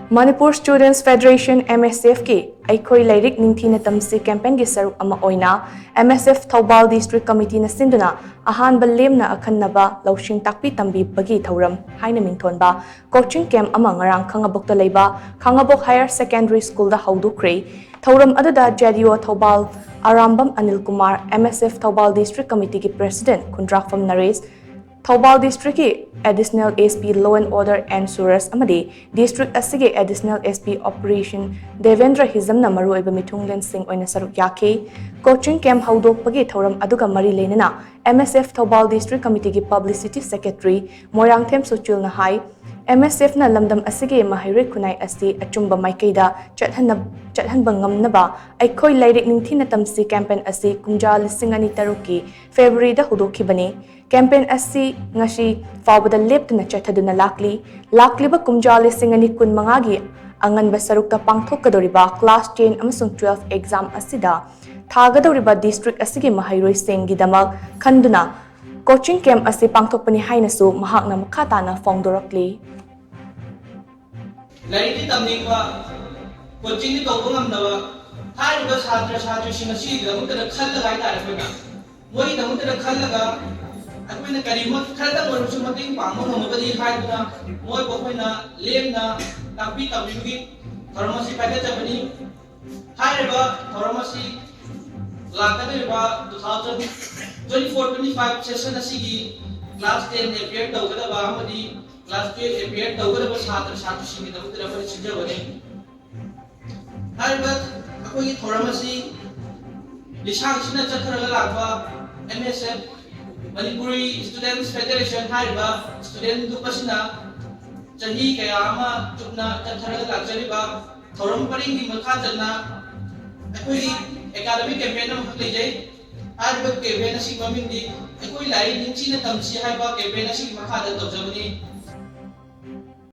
Manipur Students Federation MSF ki EIKHOI LAIRIK NINGTHINA TAMSI campaign gi saruk ama OINA MSF THOUBAL District Committee na SHINDUNA AHANBA LEMNA AKHANNABA LOUSHING TAKPI TAMBIBAGI THOURAM HAINA MINGTHONBA coaching camp ama NGARANG Khangabok ta Leiba Khangabok Higher Secondary School da Houdokhre THOURAM aduda JDO THOUBAL Arambam Anil Kumar MSF THOUBAL District Committee ki President Kundrakfam Naresh THOUBAL District ki Additional SP Law and Order and Suras amadi District asige Additional SP Operation Devendra Hizamna maruoiba mithunglen sing oina saruk yakhe coaching camp haudokpagi thoram aduga mari lenana MSF THOUBAL District Committee ki Publicity Secretary Moirangthem Sochil na hai MSF na lamdam asige mahire kunai asi achumba maikaida chathanba ngamnaba EIKHOI LAIRIK NINGTHINA TAMSI campaign asi kumja lisingani taruki February da hudokhibani campaign asi ngashi fawbada leptuna chathaduna lakliba kumja lisingani kun mangagi anganba sarukta pangthokadoriba class 10 amasung 12 exam asida thagadoriba district asigi mahairoi sengi damak khanduna coaching camp asi pangthokpani hainasu mahakna makhatana fongdorakli LAIRIK tamningwa coaching ni tawbo ngamnawa thaiba satra sing asi gamutana khallaga haitare koina moi damutana khallaga akoina karimot khada morusu mating pangmo ngamabadi haiduna moi bokoina lemna takpi tabigi tharmasi paida jabani haireba tharmasi lakadeba 2024-25 session asigi class 10 appear tawgadaba amadi class 12 appear tawgadaba satra singi damutana pari sinjabani haireba akoi tharmasi lisang sina chatharaga lakwa MSF Manipuri Students Federation haiba student dupasina chahi kaya ama chupna chatharaga lakjariba thoram paringi makha janna akoi academic campaign am lejai haiba campaign asi mamindi akoi LAIRIK NINGTHINA TAMSI haiba campaign asi makha da tawjabani